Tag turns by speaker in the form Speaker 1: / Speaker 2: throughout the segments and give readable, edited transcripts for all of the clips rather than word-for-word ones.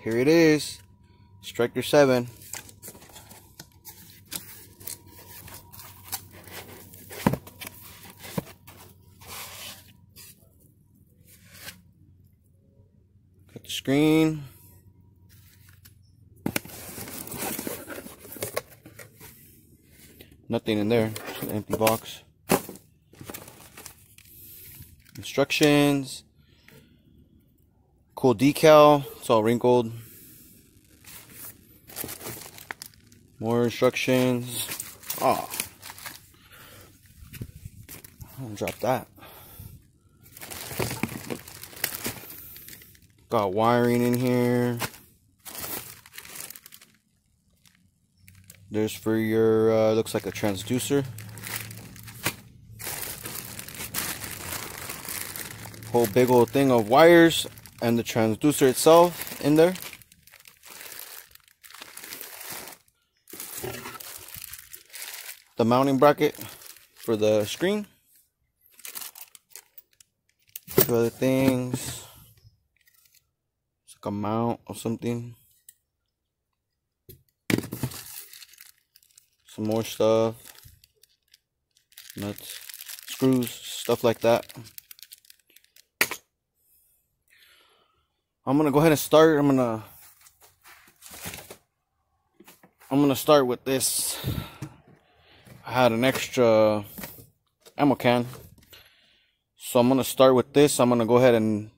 Speaker 1: here it is, Striker 7. Got the screen. Nothing in there, just an empty box. Instructions. Cool decal, it's all wrinkled. More instructions. Oh, I'm gonna drop that. Got wiring in here. There's for your, looks like a transducer. Whole big old thing of wires and the transducer itself in there. The mounting bracket for the screen. Two other things. It's like a mount or something. Some more stuff. Nuts, screws, stuff like that. I'm gonna go ahead and start. I'm gonna start with this. I had an extra ammo can, so I'm gonna start with this. I'm gonna go ahead and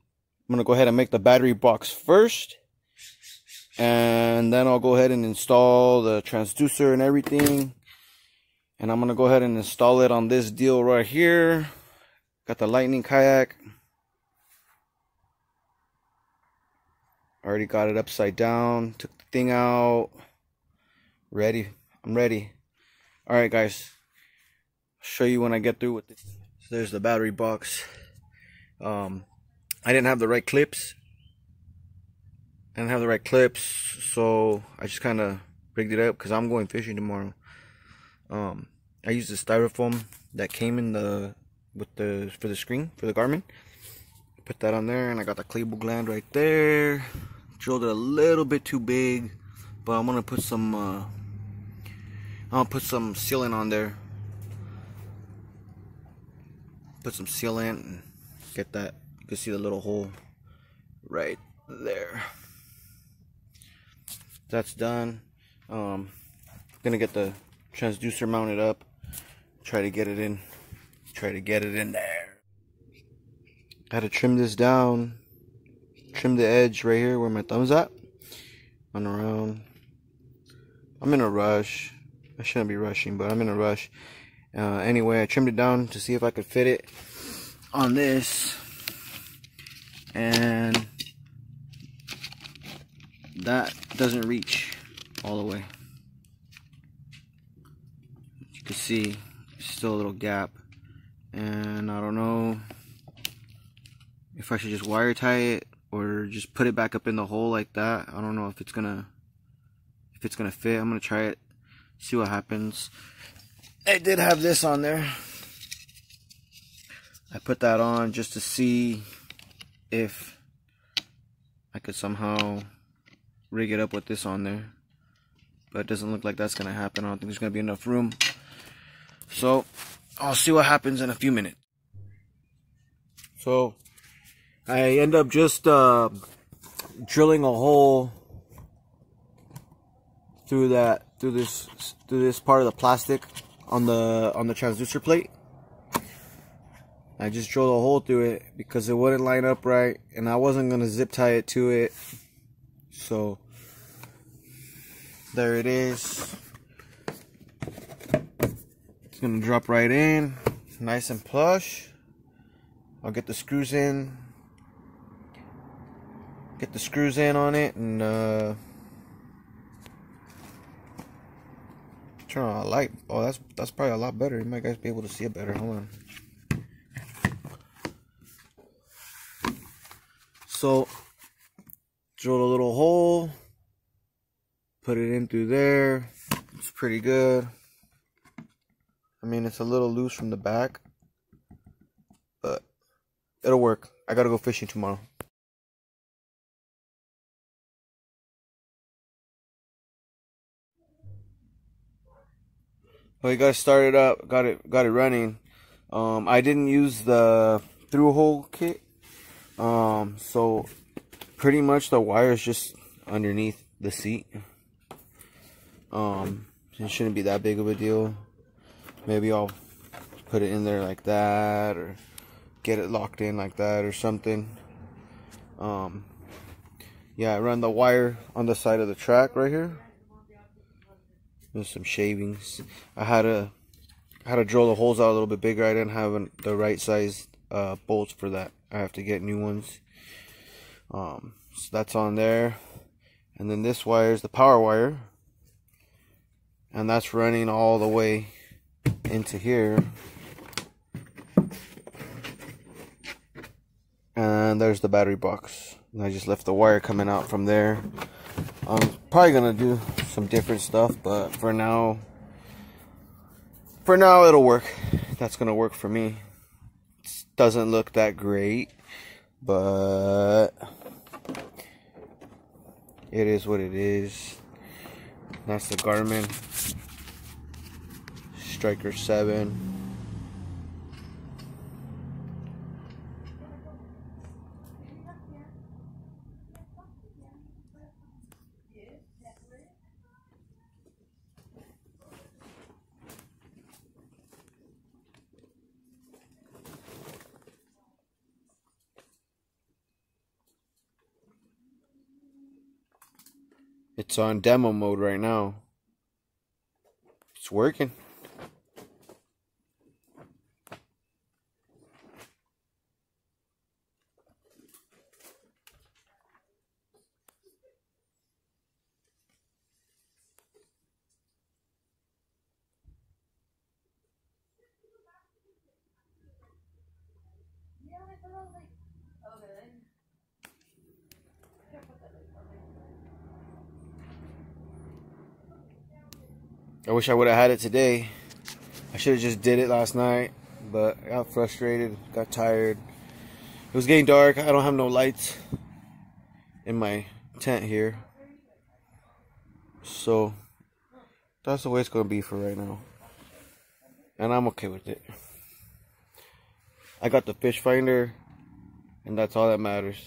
Speaker 1: make the battery box first, and then I'll go ahead and install the transducer and everything. And I'm gonna go ahead and install it on this deal right here. Got the Lightning kayak. Already got it upside down. Took the thing out. Ready. I'm ready. Alright guys. I'll show you when I get through with this. So there's the battery box. I didn't have the right clips. So I just kind of rigged it up because I'm going fishing tomorrow. I used the styrofoam that came in for the screen for the Garmin. Put that on there, and I got the cable gland right there. Drilled it a little bit too big, but I'm gonna put some sealant on there. Put some sealant and get that. You can see the little hole right there. That's done. Gonna get the transducer mounted up. Try to get it in there. I had to trim this down. Trim the edge right here where my thumb's at. On around. I'm in a rush. I shouldn't be rushing, but I'm in a rush. Anyway, I trimmed it down to see if I could fit it on this. And that doesn't reach all the way. You can see still a little gap, and I don't know if I should just wire tie it or just put it back up in the hole like that. I don't know if it's gonna fit. I'm gonna try it, see what happens. I did have this on there. I put that on just to see if I could somehow rig it up with this on there, but it doesn't look like that's gonna happen. I don't think there's gonna be enough room, so I'll see what happens in a few minutes. So I end up just drilling a hole through this part of the plastic on the transducer plate. I just drilled a hole through it because it wouldn't line up right, and I wasn't gonna zip tie it to it. So there it is. It's gonna drop right in, nice and plush. I'll get the screws in. On it, and turn on a light. Oh, that's probably a lot better. You might guys be able to see it better. Hold on. So drilled a little hole, put it in through there. It's pretty good. I mean, it's a little loose from the back, but it'll work. I gotta go fishing tomorrow. But we got it started up, got it running. I didn't use the through hole kit. So pretty much the wire is just underneath the seat. It shouldn't be that big of a deal. Maybe I'll put it in there like that, or get it locked in like that or something. Yeah, I run the wire on the side of the track right here. There's some shavings. I had to drill the holes out a little bit bigger. I didn't have the right size bolts for that. I have to get new ones. So that's on there. And then this wire is the power wire, and that's running all the way into here. And there's the battery box. And I just left the wire coming out from there. I'm probably gonna do some different stuff, but for now it'll work. That's gonna work for me. It doesn't look that great, but it is what it is. That's the Garmin Striker 7. It's on demo mode right now. It's working. I wish I would have had it today. I should have just did it last night, but I got frustrated, got tired. It was getting dark. I don't have no lights in my tent here, so that's the way it's gonna be for right now, and I'm okay with it. I got the fish finder, and that's all that matters.